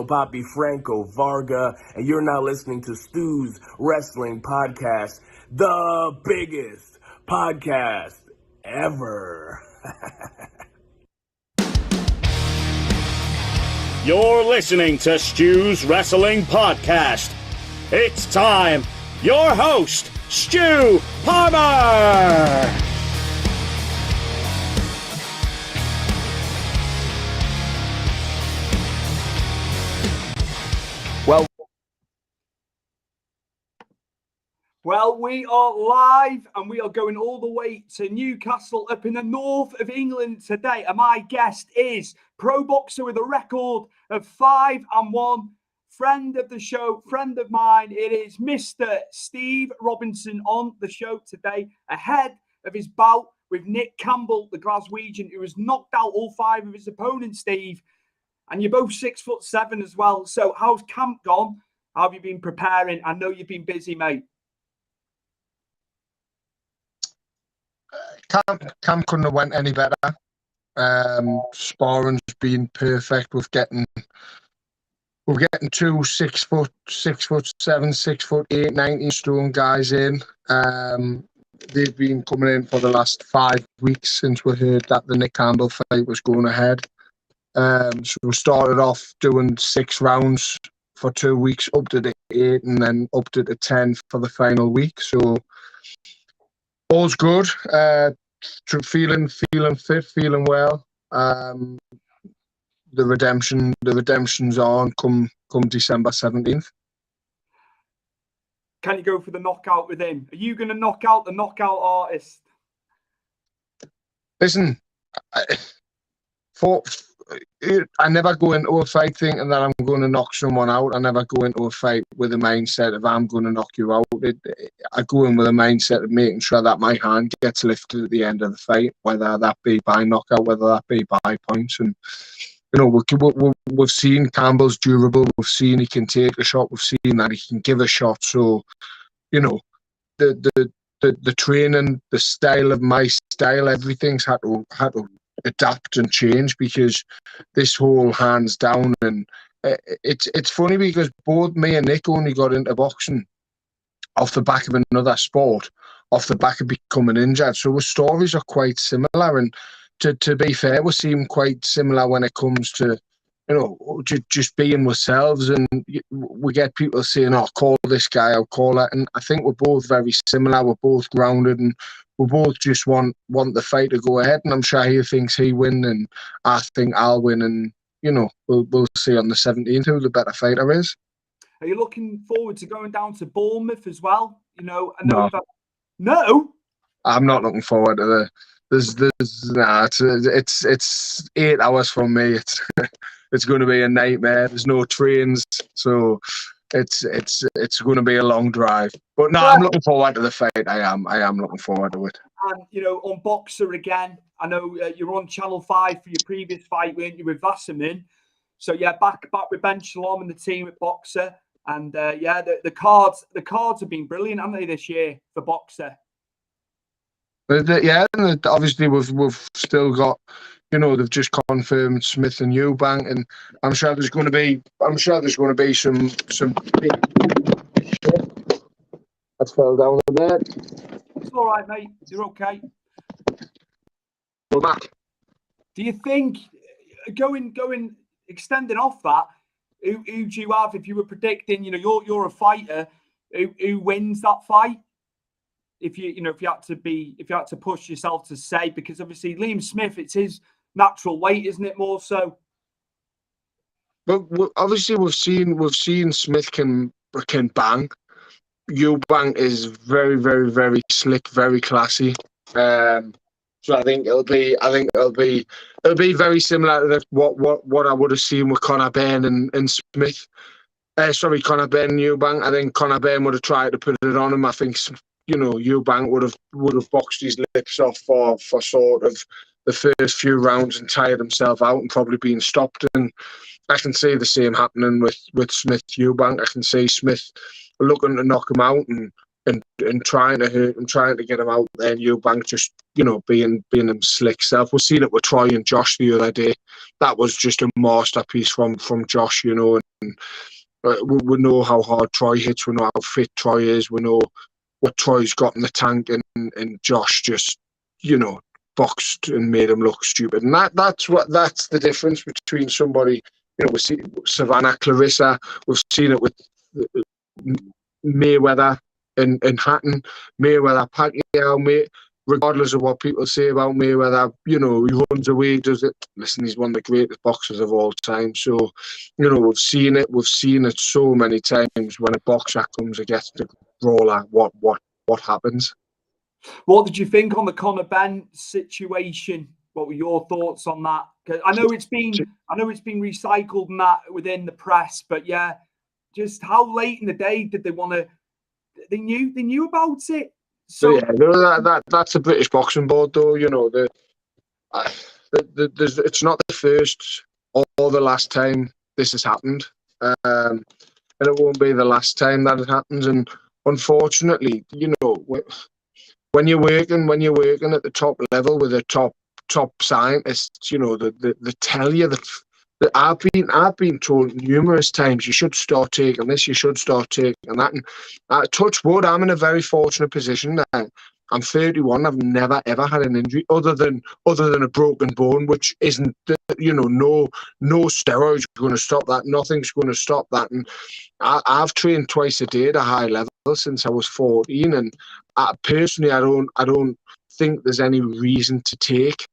Papi Franco Varga, and you're now listening to Stu's Wrestling Podcast, the biggest podcast ever. You're listening to Stu's Wrestling Podcast. It's time. Your host, Stu Palmer. Well, we are live and we are going all the way to Newcastle up in the north of England today. And my guest is pro boxer with a record of 5-1, friend of the show, friend of mine. It is Mr. Steve Robinson on the show today, ahead of his bout with Nick Campbell, the Glaswegian, who has knocked out all 5 of his opponents, Steve. And you're both 6'7" as well. So how's camp gone? How have you been preparing? I know you've been busy, mate. Camp couldn't have went any better. Sparring's been perfect. We're getting 2 6'7", 6'8", 19 stone guys in. They've been coming in for the last 5 weeks since we heard that the Nick Campbell fight was going ahead. So we started off doing 6 rounds for 2 weeks, upped it to 8, and then upped it to 10 for the final week. So all's good. Feeling fit, feeling well. The redemption's on come December 17th. Can you go for the knockout with him? Are you going to knock out the knockout artist? Listen, I never go into a fight thinking that I'm going to knock someone out. I never go into a fight with a mindset of I'm going to knock you out. I go in with a mindset of making sure that my hand gets lifted at the end of the fight, whether that be by knockout, whether that be by points. And we've seen Campbell's durable. We've seen he can take a shot. We've seen that he can give a shot. So, the training, the style of my style, everything's had to adapt and change because this whole hands down, and it's funny because both me and Nick only got into boxing off the back of another sport, off the back of becoming injured. So our stories are quite similar, and to be fair, we seem quite similar when it comes to just being ourselves. And we get people saying, "Oh, call this guy, I'll call that," and I think we're both very similar. We're both grounded, and we both just want the fight to go ahead. And I'm sure he thinks he win, and I think I'll win. And we'll see on the 17th who the better fighter is. Are you looking forward to going down to Bournemouth as well? No, I'm not looking forward to the. It's 8 hours from me. It's going to be a nightmare. There's no trains, so it's going to be a long drive. But no, I'm looking forward to the fight. I am looking forward to it. And on Boxer again, I know you're on Channel 5 for your previous fight, weren't you, with Wasserman? So yeah, back with Ben Shalom and the team at Boxer. And the cards have been brilliant, haven't they, this year for Boxer? And obviously we've still got, they've just confirmed Smith and Eubank, and I'm sure there's going to be some big. I fell down a bit. It's all right, mate. You're okay. We're back. Do you think extending off that? Who do you have if you were predicting? You're a fighter. Who wins that fight? If you had to push yourself to say, because obviously Liam Smith, it's his natural weight, isn't it? More so. But obviously we've seen Smith can bang. Eubank is very, very, very slick, very classy. So I think it'll be very similar to what I would have seen with Conor Benn and Smith. Conor Benn and Eubank. I think Conor Benn would have tried to put it on him. I think Eubank would have boxed his lips off for sort of the first few rounds and tired himself out and probably been stopped. And I can see the same happening with Smith Eubank. I can see Smith looking to knock him out and trying to hurt him, trying to get him out there. And Eubank just, being him slick self. We've seen it with Troy and Josh the other day. That was just a masterpiece from Josh, and and we know how hard Troy hits. We know how fit Troy is. We know what Troy's got in the tank, and Josh just, boxed and made him look stupid. And that's the difference between somebody, we see Savannah, Clarissa, we've seen it with Mayweather and Hatton, Mayweather, Pacquiao, regardless of what people say about Mayweather, he runs away, does it. Listen, he's one of the greatest boxers of all time. So, we've seen it so many times. When a boxer comes against a brawler, what happens? What did you think on the Conor Benn situation? What were your thoughts on that? 'Cause I know it's been recycled and that within the press, but yeah, just how late in the day did they want to? They knew about it. So yeah, that's the British Boxing Board, though. It's not the first or the last time this has happened, and it won't be the last time that it happens. And unfortunately, when you're working at the top level with the top scientists, they tell you that I've been told numerous times, you should start taking this, you should start taking that. And touch wood, I'm in a very fortunate position now. I'm 31. I've never ever had an injury other than a broken bone, which isn't, no steroids are going to stop that. Nothing's going to stop that. And I've trained twice a day at a high level since I was 14. And personally, I don't think there's any reason to take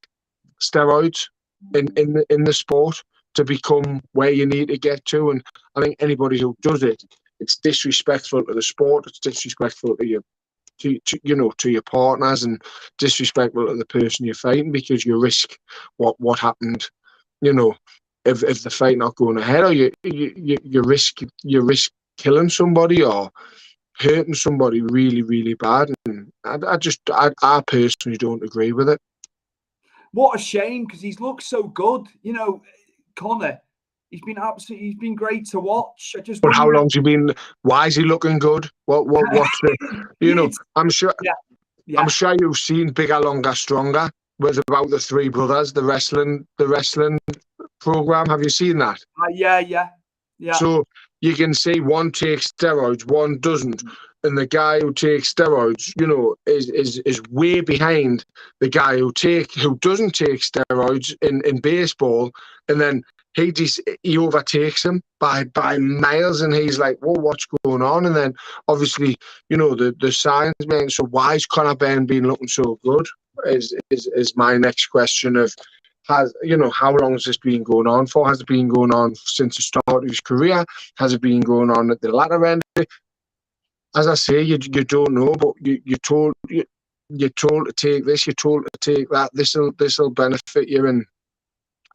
steroids in the sport to become where you need to get to. And I think anybody who does it, it's disrespectful to the sport. It's disrespectful to your to your partners, and disrespectful to the person you're fighting, because you risk what happened, if the fight not going ahead, or you risk killing somebody or hurting somebody really, really bad. And I personally don't agree with it. What a shame, because he's looked so good. Conor, he's been great to watch. But how long's he been? Why is he looking good? What's the? I'm sure. Yeah. I'm sure you've seen Bigger, Longer, Stronger. Was about the three brothers, the wrestling program. Have you seen that? Yeah. So you can see one takes steroids, one doesn't, and the guy who takes steroids, is way behind the guy who doesn't take steroids in baseball, and then he overtakes him by miles, and he's like, "Whoa, what's going on?" And then obviously, the science man. So why is Conor Benn been looking so good? Is my next question of, how long has this been going on for? Has it been going on since the start of his career? Has it been going on at the latter end? As I say, you don't know, but you're told to take this, you're told to take that. This'll benefit you. And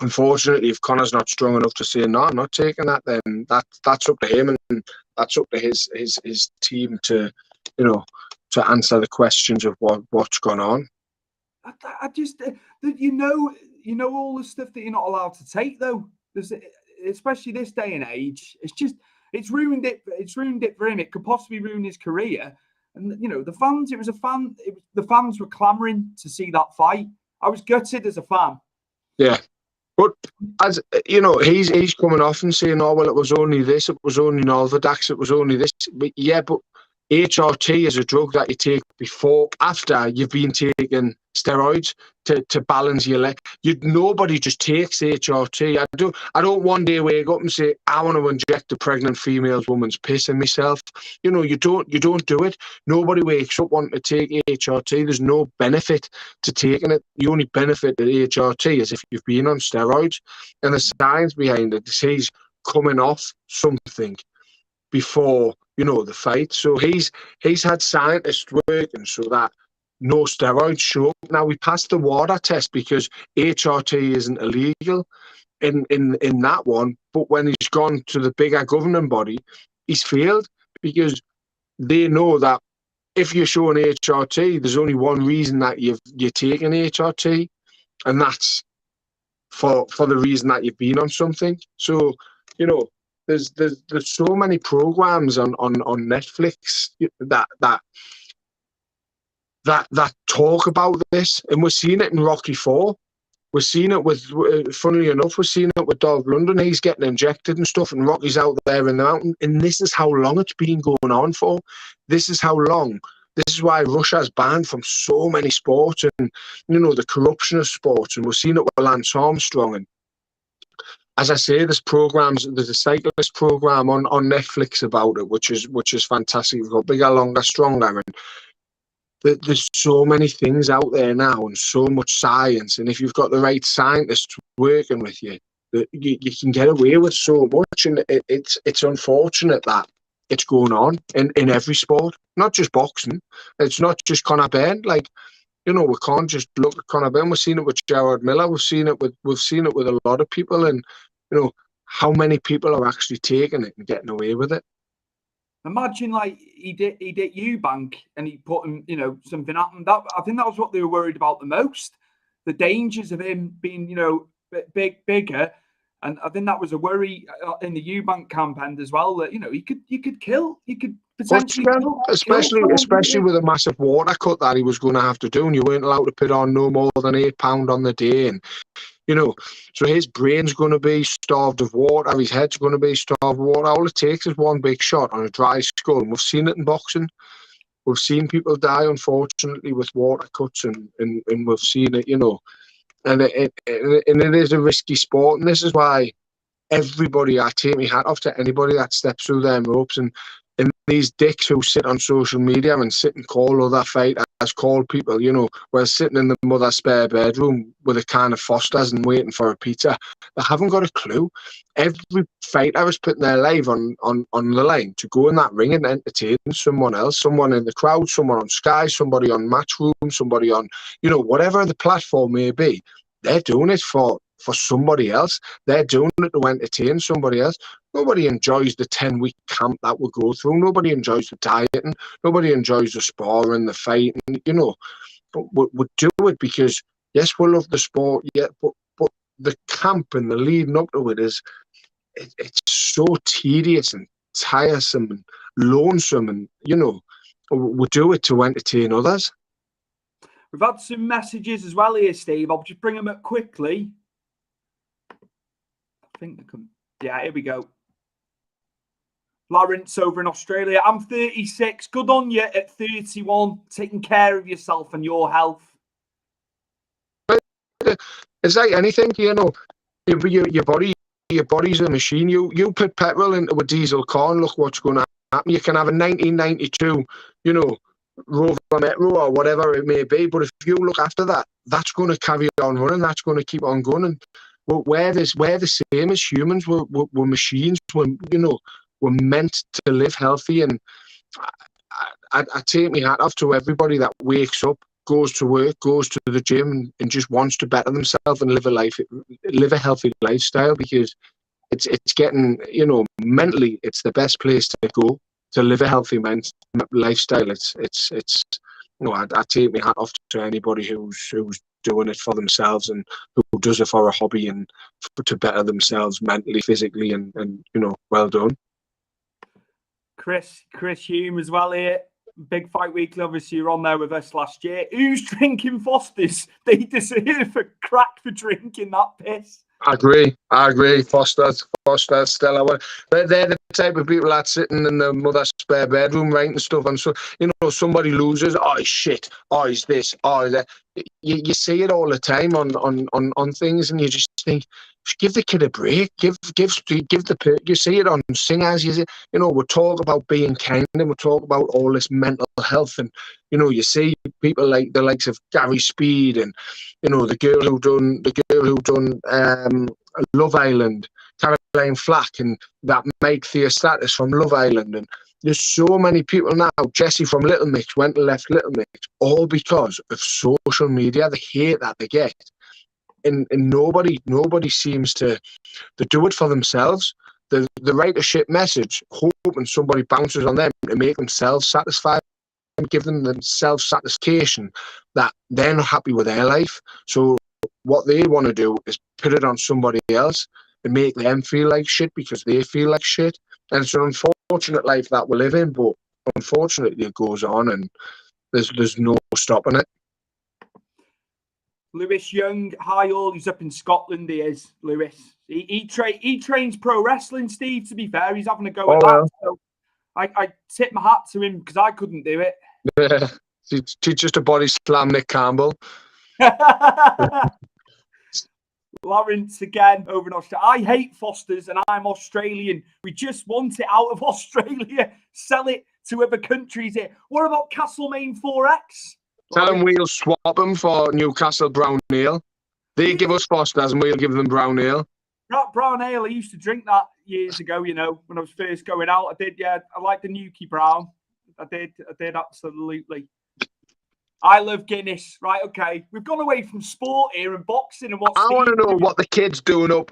unfortunately, if Conor's not strong enough to say no, I'm not taking that, then that's up to him, and that's up to his team to answer the questions of what's gone on. I just all the stuff that you're not allowed to take, though. Especially this day and age, it's ruined it. It's ruined it for him. It could possibly ruin his career. And the fans. The fans were clamoring to see that fight. I was gutted as a fan. Yeah, but as he's coming off and saying, "Oh well, it was only this. It was only Nolvadex. It was only this." But yeah, but HRT is a drug that you take after you've been taking steroids to balance your leg. Nobody just takes HRT. I don't one day wake up and say, I want to inject a pregnant woman's piss in myself. You don't do it. Nobody wakes up wanting to take HRT. There's no benefit to taking it. The only benefit to HRT is if you've been on steroids, and the science behind it is he's coming off something before the fight. So he's had scientists working so that no steroids show. Now, we passed the water test because HRT isn't illegal in that one, but when he's gone to the bigger governing body, he's failed, because they know that if you're showing HRT, there's only one reason that you're taking HRT, and that's for the reason that you've been on something. So there's so many programs on Netflix that talk about this, and we're seeing it in Rocky IV. We're seeing it with, funnily enough, we're seeing it with Dolph Lundgren. He's getting injected and stuff, and Rocky's out there in the mountain. And this is how long it's been going on for. This is how long. This is why Russia's banned from so many sports, and the corruption of sports. And we're seeing it with Lance Armstrong. And as I say, there's a cyclist program on Netflix about it, which is fantastic. We've got Bigger, Longer, Stronger, and there's so many things out there now, and so much science. And if you've got the right scientists working with you, you can get away with so much. And it's unfortunate that it's going on in every sport, not just boxing. It's not just Conor Benn. Like, we can't just look at Conor Benn. We've seen it with Gerard Miller. We've seen it with a lot of people. And how many people are actually taking it and getting away with it. Imagine like he did Eubank and he put him, something happened. I think that was what they were worried about the most. The dangers of him being, bigger. And I think that was a worry in the Eubank camp end as well, that, you could potentially kill, especially with a massive water cut that he was going to have to do, and you weren't allowed to put on no more than 8 pounds on the day. And so his brain's going to be starved of water, his head's going to be starved of water. All it takes is one big shot on a dry skull. And we've seen it in boxing. We've seen people die, unfortunately, with water cuts, and we've seen it, and it is a risky sport. And this is why I take my hat off to anybody that steps through them ropes, and these dicks who sit on social media and sit and call other fighters, call people, while sitting in the mother's spare bedroom with a can of Foster's and waiting for a pizza. They haven't got a clue. Every fighter is putting their life on the line to go in that ring and entertain someone else, someone in the crowd, someone on Sky, somebody on Matchroom, somebody on, whatever the platform may be. They're doing it for somebody else. They're doing it to entertain somebody else. Nobody enjoys the 10-week camp that we go through. Nobody enjoys the dieting. Nobody enjoys the sparring, the fighting, But we do it because, yes, we love the sport, yeah, but the camp and the leading up to it it's so tedious and tiresome and lonesome, and, we do it to entertain others. We've had some messages as well here, Steve. I'll just bring them up quickly. I think they come. Yeah, here we go. Lawrence over in Australia. I'm 36. Good on you at 31. Taking care of yourself and your health. It's like anything, your body's a machine. You put petrol into a diesel car and look what's going to happen. You can have a 1992, Rover Metro or whatever it may be, but if you look after that, that's going to carry on running. That's going to keep on going. And we're the same as humans. We're machines. We're meant to live healthy. And I take my hat off to everybody that wakes up, goes to work, goes to the gym, and just wants to better themselves and live a healthy lifestyle, because it's getting, mentally, it's the best place to go to live a healthy lifestyle. I take my hat off to anybody who's doing it for themselves and who does it for a hobby and to better themselves mentally, physically, and well done. Chris Hume as well here. Big Fight Weekly, obviously you're on there with us last year. Who's drinking Foster's? They deserve a crack for drinking that piss. I agree. Foster's, Stella. They're the type of people that sitting in the mother's spare bedroom writing stuff, and so somebody loses. Oh, he's shit. Oh, he's this. Oh, that. You see it all the time on things, and you just think, give the kid a break. Give you see it on singers. We talk about being kind, and we talk about all this mental health, and you see people like the likes of Gary Speed, and the girl who done Love Island, Caroline Flack, and that Mike Theostatus from Love Island, and there's so many people now. Jesse from Little Mix went and left Little Mix, all because of social media, the hate that they get. And nobody seems to do it for themselves. They write a shit message, hoping somebody bounces on them to make themselves satisfied and give them self-satisfaction that they're not happy with their life. So what they want to do is put it on somebody else and make them feel like shit because they feel like shit. And it's an unfortunate life that we live in, but unfortunately it goes on, and there's no stopping it. Lewis Young, hi all. He's up in Scotland. He is Lewis. He trains pro wrestling. Steve, to be fair, he's having a go at that. So I tip my hat to him because I couldn't do it. Yeah, he's just a body slam Nick Campbell. Lawrence again over in Australia. I hate Foster's and I'm Australian. We just want it out of Australia. Sell it to other countries here. What about Castlemaine 4X? Tell them we'll swap them for Newcastle Brown Ale. They give us Foster's and we'll give them Brown Ale. Brown Ale, I used to drink that years ago, you know, when I was first going out. I did, yeah. I like the Nuki Brown. I did absolutely. I love Guinness. Right, okay. We've gone away from sport here and boxing and what's... I want to know what the kid's doing up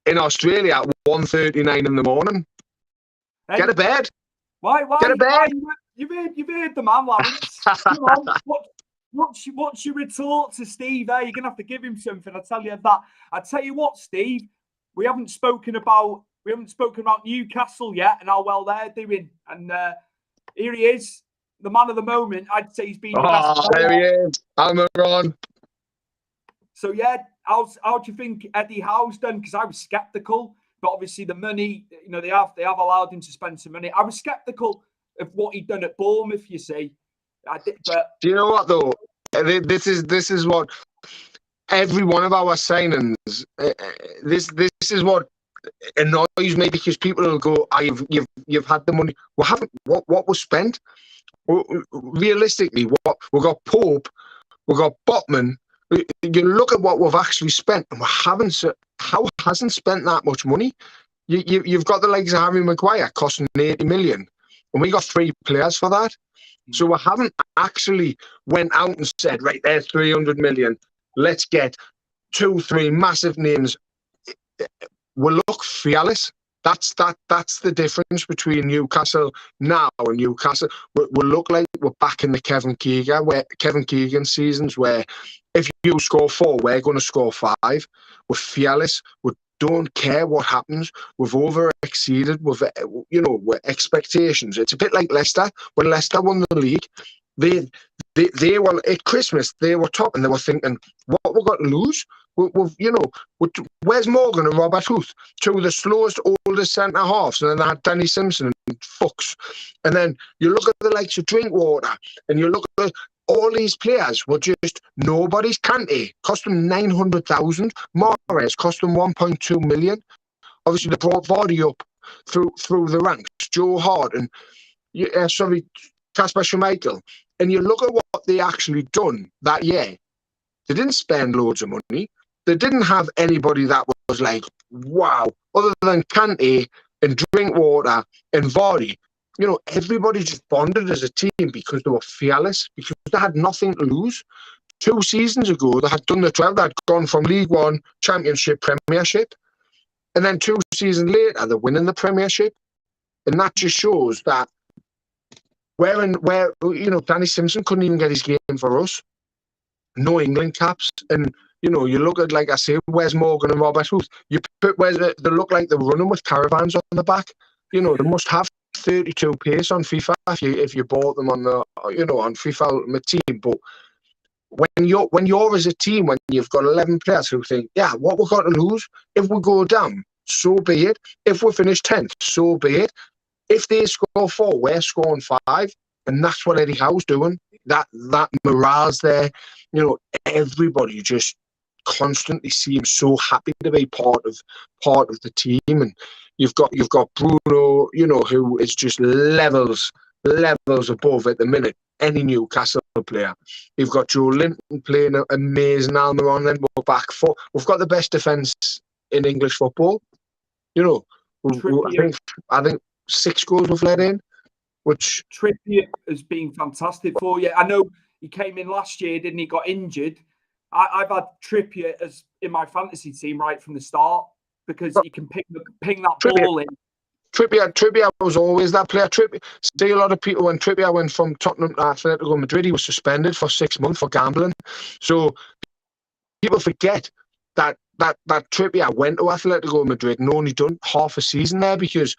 in Australia at 1:39 in the morning. Hey? Get a bed. Why? Get a bed. You've heard the man, Lawrence. Come on. What's your retort to Steve there? You're going to have to give him something. I tell you that. I tell you what, Steve, we haven't spoken about Newcastle yet and how well they're doing. And here he is. The man of the moment, I'd say he's been the best. There he is. Almiron. So yeah, how do you think Eddie Howe's done? Because I was sceptical, but obviously the money, you know, they have allowed him to spend some money. I was sceptical of what he'd done at Bournemouth. You see, I did, but do you know what though? This is what every one of our signings. This is what annoys me because people will go, "You've had the money. We haven't. What was spent?" Realistically, what we've got Pope, we've got Botman. You look at what we've actually spent, and we haven't. How hasn't spent that much money? You've got the likes of Harry Maguire costing 80 million, and we got 3 players for that. So we haven't actually went out and said, right, there's 300 million. Let's get 2-3 massive names. We look fearless. That's the difference between Newcastle now and Newcastle. We look like we're back in the Kevin Keegan seasons where if you score 4, we're going to score 5. We're fearless. We don't care what happens. We've over-exceeded with expectations. It's a bit like Leicester. When Leicester won the league, they were at Christmas. They were top, and they were thinking, "What we got to lose? Where's Morgan and Robert Huth, 2 of the slowest, oldest centre halves, and then they had Danny Simpson and Fuchs, and then you look at the likes of Drinkwater, and you look at all these players were just nobody's. Kante cost them 900,000. Mahrez cost them 1.2 million. Obviously, they brought Vardy up through the ranks. Joe Hart and Kasper Schmeichel, and you look at what they actually done that year. They didn't spend loads of money. They didn't have anybody that was like, wow, other than Kante and Drinkwater and Vardy. You know, everybody just bonded as a team because they were fearless, because they had nothing to lose. 2 seasons ago, they had done the 12. They had gone from League One, Championship, Premiership. And then 2 seasons later, they're winning the Premiership. And that just shows that Danny Simpson couldn't even get his game for us. No England caps. And, you look at, like I say, where's Morgan and Robert Huth? You put where they look like they're running with caravans on the back. They must have 32 pace on FIFA if you bought them on on FIFA Ultimate Team. But when you're as a team, when you've got 11 players who think, yeah, what we've got to lose, if we go down, so be it. If we finish 10th, so be it. If they score 4, we're scoring 5, and that's what Eddie Howe's doing. That morale's there. Everybody just constantly seems so happy to be part of the team, and you've got Bruno, who is just levels above at the minute any Newcastle player. You've got Joe Linton playing amazing. Almiron, then we're back 4. We've got the best defence in English football. I think 6 goals we've let in, which Trippier has been fantastic for you. I know he came in last year, didn't he? Got injured. I've had Trippier as in my fantasy team right from the start because he can ping that ball in. Trippier was always that player. See, a lot of people, when Trippier went from Tottenham to Atletico Madrid, he was suspended for 6 months for gambling. So people forget that Trippier went to Atletico Madrid and only done half a season there because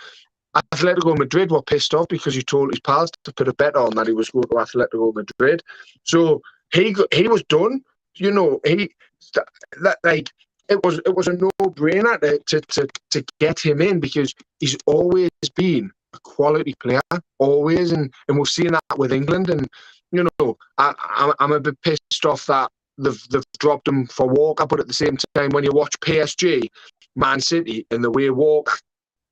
Atletico Madrid were pissed off because he told his pals to put a bet on that he was going to Atletico Madrid. So he was done. that like it was a no-brainer to get him in, because he's always been a quality player, always, and we've seen that with England. And I'm a bit pissed off that they've dropped him for Walker, but at the same time, when you watch PSG, Man City, and the way Walker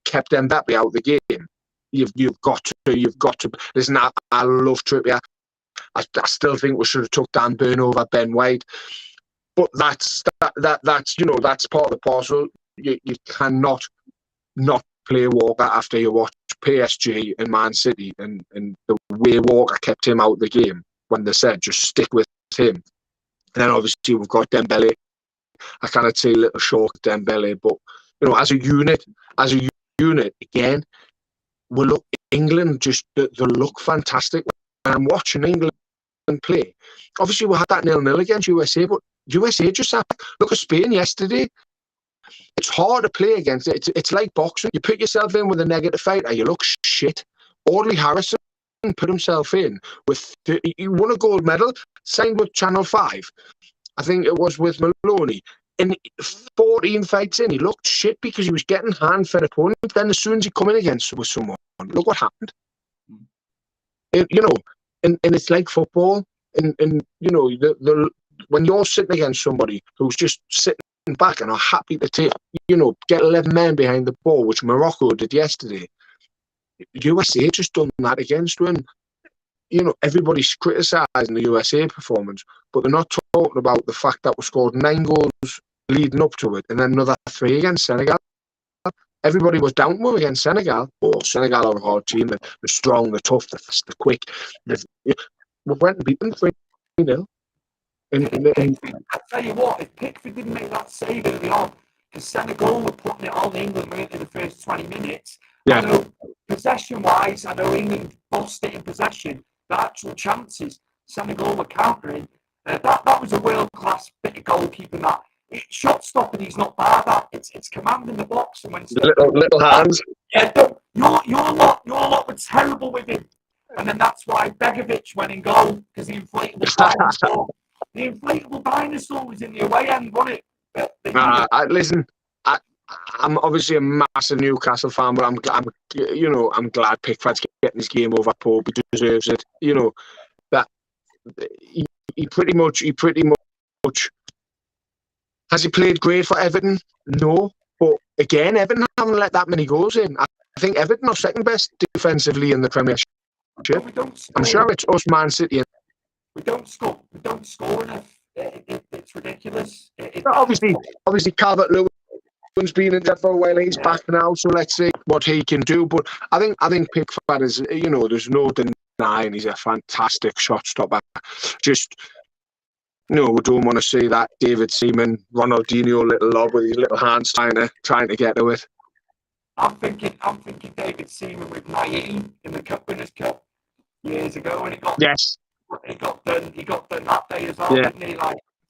kept Mbappe out of the game, you've got to listen. I love Trippier. I still think we should have took Dan Burn over Ben White, but that's part of the parcel. You cannot not play Walker after you watch PSG and Man City, and the way Walker kept him out of the game when they said just stick with him. And then obviously we've got Dembele. I cannot say a little short Dembele, but as a unit again, England they look fantastic. When I'm watching England play, obviously we had that 0-0 against USA, but USA just look at Spain yesterday. It's hard to play against it. It's like boxing. You put yourself in with a negative fighter, you look shit. Audley Harrison put himself in he won a gold medal, signed with Channel 5. I think it was with Maloney. In 14 fights in, he looked shit because he was getting hand-fed opponents. Then as soon as he come in against with someone, look what happened. And it's like football. And when you're sitting against somebody who's just sitting back and are happy to get 11 men behind the ball, which Morocco did yesterday, USA just done that against them. Everybody's criticising the USA performance, but they're not talking about the fact that we scored 9 goals leading up to it, and then another 3 against Senegal. Everybody was down with against Senegal. Oh, Senegal are a hard team. They're strong, they're tough, they're fast, they're quick. We went and beat them 3-0. I tell you what, if Pickford didn't make that save early on, because Senegal were putting it on England in the first 20 minutes. Yeah. I know possession-wise, I know England lost it in possession. The actual chances Senegal were countering, that was a world-class bit of goalkeeping. That shot stopping, he's not bad at. It's commanding the box, and when it's little hands. Yeah, your lot were terrible with him, and then that's why Begovic went in goal, because the inflatable dinosaur was in the away end, wasn't it? Listen, I'm obviously a massive Newcastle fan, but I'm glad Pickford's getting his game over Pope. He deserves it. That he pretty much has he played great for Everton? No, but again, Everton haven't let that many goals in. I think Everton are second best defensively in the Premiership. I'm sure it's us, Man City. We don't score enough. It's ridiculous. Obviously, Calvert-Lewin's been in there for a while. He's back now, so let's see what he can do. But I think Pickford is, there's no denying he's a fantastic shot stopper. Just, we don't want to see that David Seaman, Ronaldinho little lob with his little hands trying to get to it. I'm thinking David Seaman with Naeem in the Cup Winners' Cup years ago, and he got done that day as well, didn't he?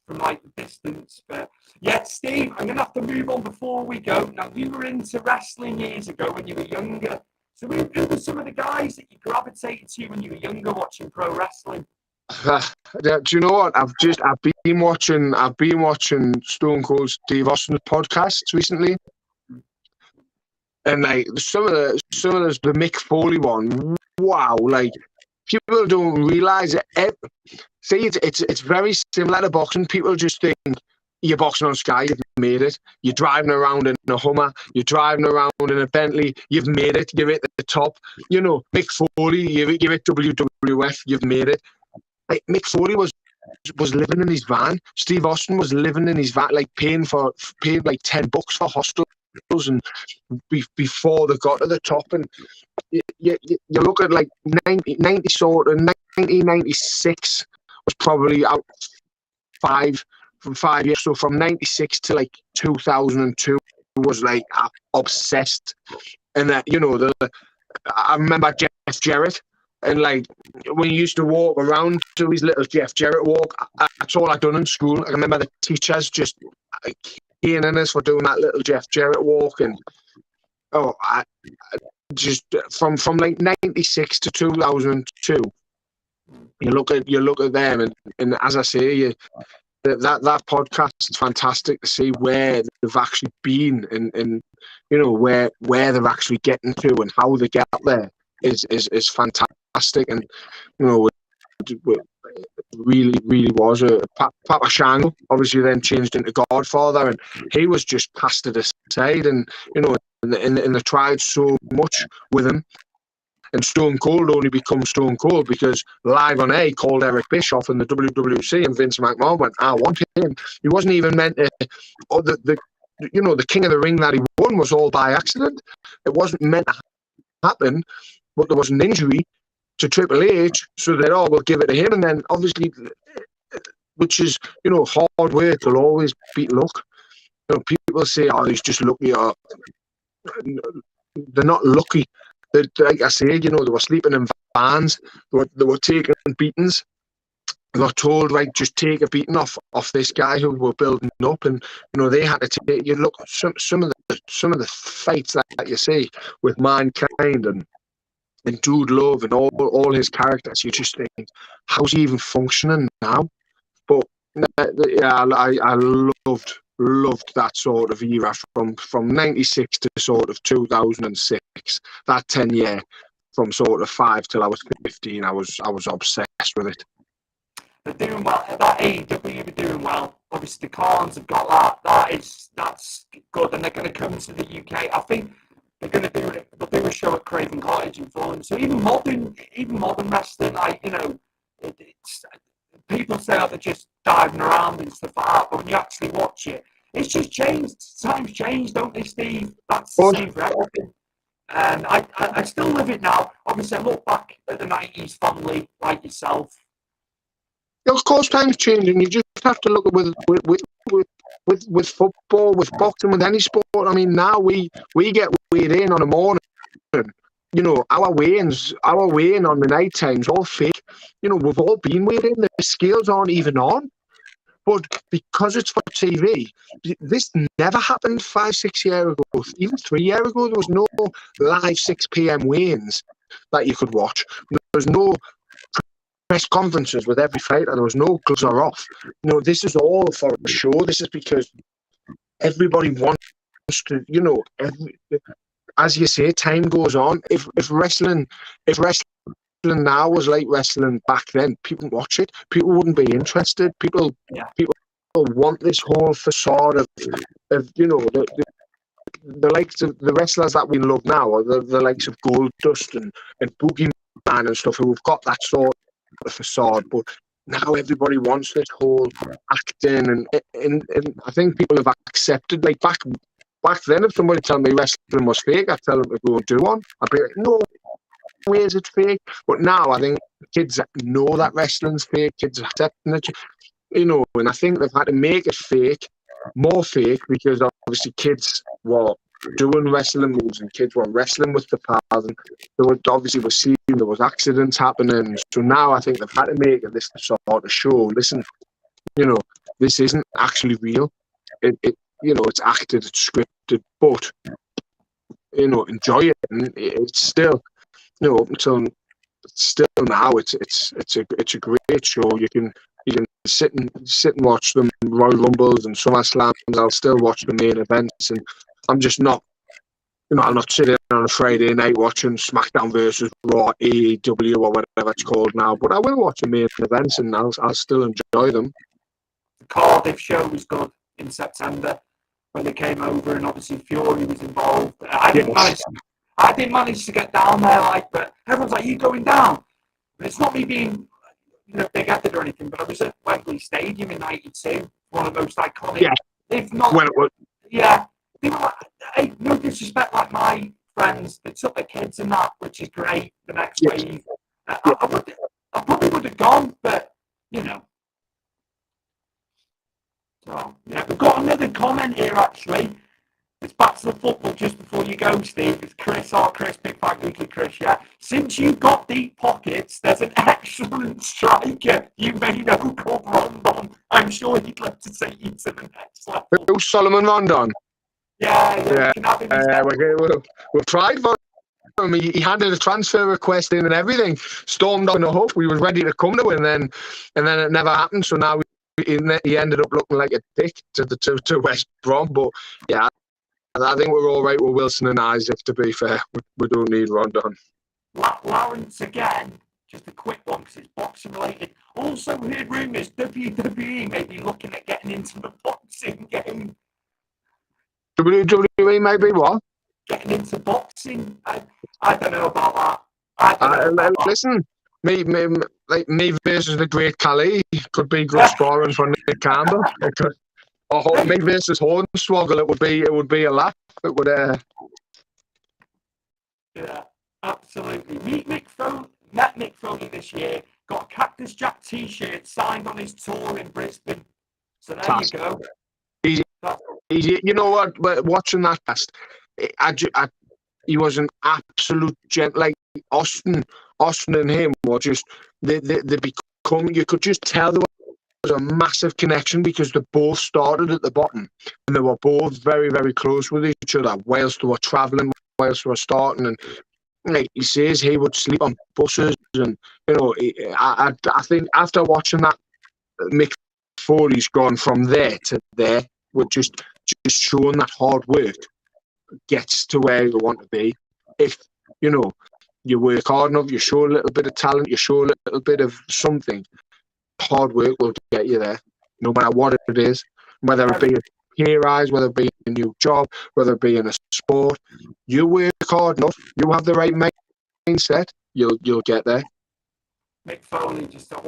From the distance. But yeah, Steve, I'm gonna have to move on before we go. Now, you were into wrestling years ago when you were younger. So who were some of the guys that you gravitated to when you were younger watching pro wrestling? Do you know what? I've been watching Stone Cold Steve Austin's podcasts recently, and some of the Mick Foley one. Wow, people don't realise it. See, it's very similar to boxing. People just think you're boxing on Sky, you've made it. You're driving around in a Hummer, you're driving around in a Bentley, you've made it. You're at the top. Mick Foley, you're at WWF, you've made it. Mick Foley was living in his van. Steve Austin was living in his van, paying $10 for hostels, and before they got to the top. And you look at 1996 was probably out 5 years. So from 96 to 2002 was obsessed. And that I remember Jeff Jarrett. And when he used to walk around, do his little Jeff Jarrett walk, that's all I'd done in school. I remember the teachers just caning us for doing that little Jeff Jarrett walk. And I just from 96 to 2002, you look at them, and as I say, that podcast is fantastic to see where they've actually been and you know where they're actually getting to and how they get there is fantastic. And you know, it really was a Papa Shango. Obviously, then changed into Godfather, and he was just cast aside. And you know, and they tried so much with him. And Stone Cold only becomes Stone Cold because Live on Air called Eric Bischoff in the WWC, and Vince McMahon went, "I want him." He wasn't even meant to. Or the you know, the King of the Ring that he won was all by accident. It wasn't meant to happen, but there was an injury to Triple H, so they we'll give it to him. And then obviously, which is, you know, hard work will always beat luck. You know, people say, "Oh, he's just lucky." Or they're not lucky. Like I say, you know, they were sleeping in vans. They were taking beatings. They got told, right, just take a beating off this guy who we're building up, and you know they had to take. You look some of the fights that you see with Mankind and Dude Love and all his characters. You just think, how's he even functioning now? But yeah, I loved that sort of era from 96 to sort of 2006. That 10 year, from sort of 5 till I was 15, I was obsessed with it. They're doing well. That AEW are doing well. Obviously, the Khans have got that. That's good, and they're going to come to the UK. I think they're going to do it. They'll do a show at Craven Cottage in Fulham. So even modern wrestling, like, you know, it's people say that they're just diving around and stuff like that, but when you actually watch it, it's just changed. Times change, don't they, Steve? That's the same for everything. And I still live it now. Obviously, I look back at the 90s fondly, like yourself. Of course, times change, and you just have to look at with football, with boxing, with any sport. I mean, now we get weighed in on a morning. You know, our weigh-in on the night times all fake. You know, we've all been weighed in. The scales aren't even on. But because it's for TV, this never happened 5-6 years ago. Even 3 years ago, there was no live 6 p.m. weigh-ins that you could watch. There was no press conferences with every fighter. There was no gloves are off. You know, this is all for a show. This is because everybody wants to, you know, as you say, time goes on. If wrestling now was like wrestling back then, people watch it. People wouldn't be interested. People want this whole facade of you know, the likes of the wrestlers that we love now, or the likes of Goldust and Boogeyman and stuff, who've got that sort of facade. But now everybody wants this whole acting, and I think people have accepted. Like back then, if somebody told me wrestling was fake, I'd tell them to go and do one. I'd be like, no way is it fake. But now I think kids know that wrestling's fake. Kids are accepting it, you know, and I think they've had to make it more fake, because obviously kids were doing wrestling moves and kids were wrestling with the pals, and we're seeing there was accidents happening. So now I think they've had to make it this sort of show. Listen, you know, this isn't actually real. It you know, it's acted, it's scripted, but you know, enjoy it. And it's still, you know, up until still now, it's a great show. You can sit and watch them Royal Rumbles and SummerSlams. I'll still watch the main events, and I'm just not, you know, I'm not sitting on a Friday night watching SmackDown versus Raw, AEW, or whatever it's called now. But I will watch the main events, and I'll still enjoy them. The Cardiff show was good in September when they came over, and obviously Fury was involved. I didn't manage to get down there, like, but everyone's like, "You going down?" And it's not me being, you know, big-headed or anything, but I was at Wembley Stadium in '92, one of the most iconic. Yeah. If not, yeah. You know, hey, no disrespect, like my friends, they took their kids and that, which is great. The next wave, I probably would have gone, but you know. So yeah, we've got another comment here actually. It's back to the football just before you go, Steve. It's Chris, Big Fat Googly Chris, yeah. Since you've got deep pockets, there's an excellent striker you may know called Rondon. I'm sure he'd love to take you to the next level. Who's Solomon Rondon? Yeah. We've tried for him. He handed a transfer request in and everything. Stormed on the hook. We was ready to come to it, and then it never happened. So now he ended up looking like a dick to West Brom. But yeah, I think we're all right with Wilson and Isaac. To be fair, we don't need Rondon. Lawrence again. Just a quick one because it's boxing related. Also heard rumours WWE may be looking at getting into the boxing game. WWE maybe what? Getting into boxing. I don't know about that. Listen, me versus the Great Khali could be good sparring for Nick Campbell. Or me versus Hornswoggle, it would be a laugh. It would. Yeah, absolutely. Met Mick Foley this year. Got a Cactus Jack T-shirt signed on his tour in Brisbane. So there you go. Easy. You know what? Watching that cast, he was an absolute gent. Like Austin and him were just they become. You could just tell there was a massive connection because they both started at the bottom and they were both very, very close with each other whilst they were travelling, whilst they were starting. And like he says, he would sleep on buses, and I think after watching that, Mick Foley's gone from there to there. With just showing that hard work gets to where you want to be. If you work hard enough, you show a little bit of talent, you show a little bit of something, hard work will get you there, no matter what it is, whether it be a pay rise, whether it be a new job, whether it be in a sport. You work hard enough, you have the right mindset, you'll get there. Mick Foley, just a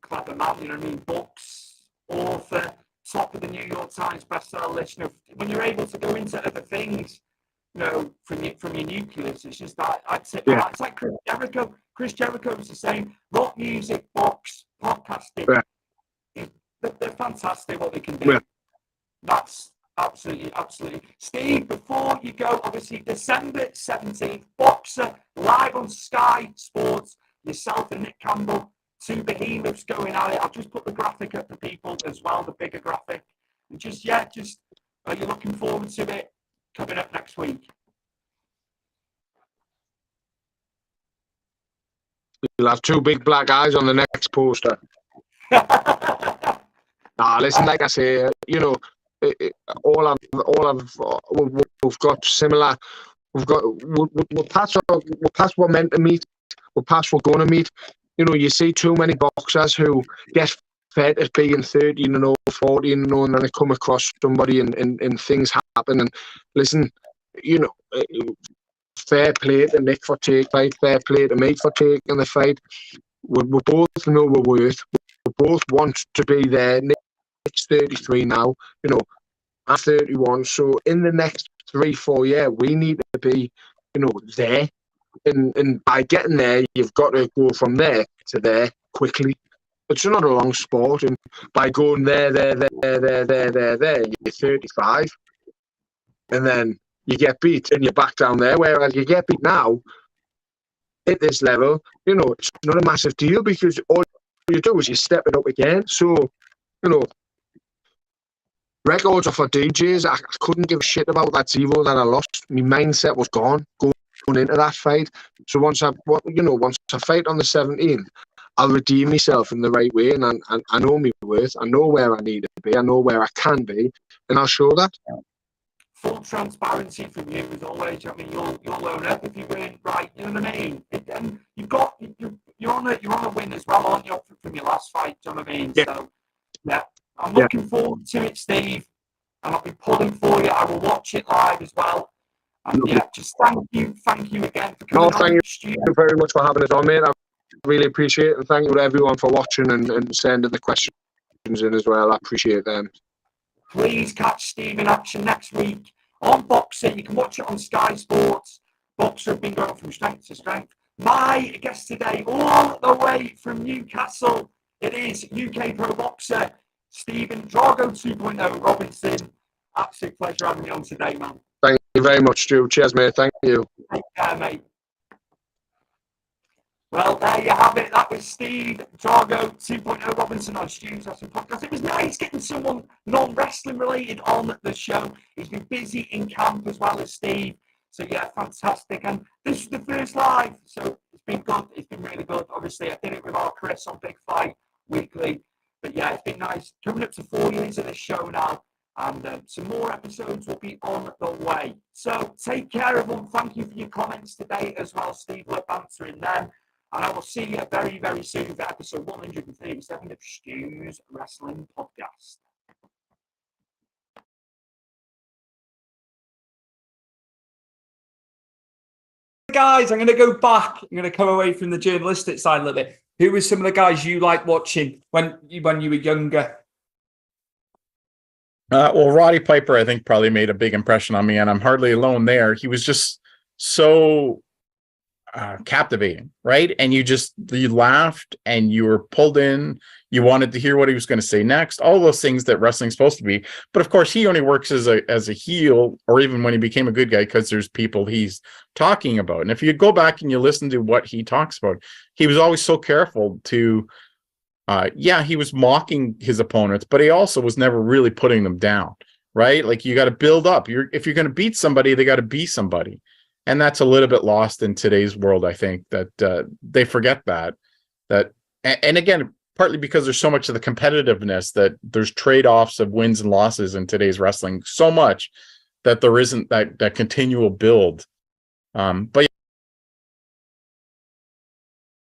clever man, you know what I mean? Books, author, top of the New York Times bestseller list. When you're able to go into other things, from your nucleus, it's just that I'd say it's like Chris Jericho. Chris Jericho was the same. Rock music, box, podcasting. Yeah. They're fantastic what they can do. Yeah. That's absolutely. Steve, before you go, obviously December 17th, Boxer live on Sky Sports. Yourself and Nick Campbell. Two behemoths going at it. I'll just put the graphic up for people as well, the bigger graphic. And are you looking forward to it coming up next week? You'll have two big black eyes on the next poster. Listen, like I say, we've got similar. We're past we're meant to meet. We're past we're going to meet. You see too many boxers who get fed at being 13-0, 14-0, and then they come across somebody and things happen. And listen, fair play to Nick for taking the fight, fair play to me for taking the fight. We both know we're worth. We both want to be there. Nick's 33 now, I'm 31. So in the next 3-4 years, we need to be, there. And by getting there, you've got to go from there to there quickly. It's not a long sport, and by going there, you're 35, and then you get beat, and you're back down there. Whereas you get beat now, at this level, it's not a massive deal because all you do is you step it up again. So, records are for DJs. I couldn't give a shit about that Evo that I lost. My mindset was gone. Going into that fight. So once I fight on the 17th, I'll redeem myself in the right way, and I know my worth. I know where I need to be. I know where I can be, and I'll show that. Full transparency from you as always. I mean, you'll own up if you weren't right. You know what I mean? And you're on a win as well, aren't you, from your last fight? Do you know what I mean? Yeah. So yeah, I'm looking forward to it, Steve, and I'll be pulling for you. I will watch it live as well. And just thank you again for coming on. Thank you very much for having us on, mate. I really appreciate it, and thank you to everyone for watching and sending the questions in as well. I appreciate them. Please catch Steve in action next week on Boxer. You can watch it on Sky Sports. Boxer have been going from strength to strength. My guest today, all the way from Newcastle, it is UK Pro Boxer Stephen Drago 2.0 Robinson. Absolute pleasure having you on today, man. Thank you very much, Stu. Cheers, mate. Thank you. Take care, mate. Well, there you have it. That was Steve Drago 2.0 Robinson on Stu's Wrestling Podcast. It was nice getting someone non-wrestling related on the show. He's been busy in camp as well as Steve. So, yeah, fantastic. And this is the first live. So, it's been good. It's been really good. Obviously, I did it with our Chris on Big Fight Weekly. But yeah, it's been nice. Coming up to 4 years of the show now, and some more episodes will be on the way. So take care, everyone. Thank you for your comments today as well, Steve. Love answering them. And I will see you very, very soon for episode 137 of Stu's Wrestling Podcast. Guys, I'm going to go back. I'm going to come away from the journalistic side a little bit. Who were some of the guys you liked watching when you were younger? Well, Roddy Piper, I think, probably made a big impression on me, and I'm hardly alone there. He was just so captivating, right? And you laughed and you were pulled in. You wanted to hear what he was going to say next. All those things that wrestling's supposed to be. But of course, he only works as a heel, or even when he became a good guy, because there's people he's talking about. And if you go back and you listen to what he talks about, he was always so careful to. He was mocking his opponents, but he also was never really putting them down, right? Like, you got to build up. If you're going to beat somebody, they got to be somebody. And that's a little bit lost in today's world, I think, that they forget that. And again, partly because there's so much of the competitiveness that there's trade-offs of wins and losses in today's wrestling, so much that there isn't that continual build. But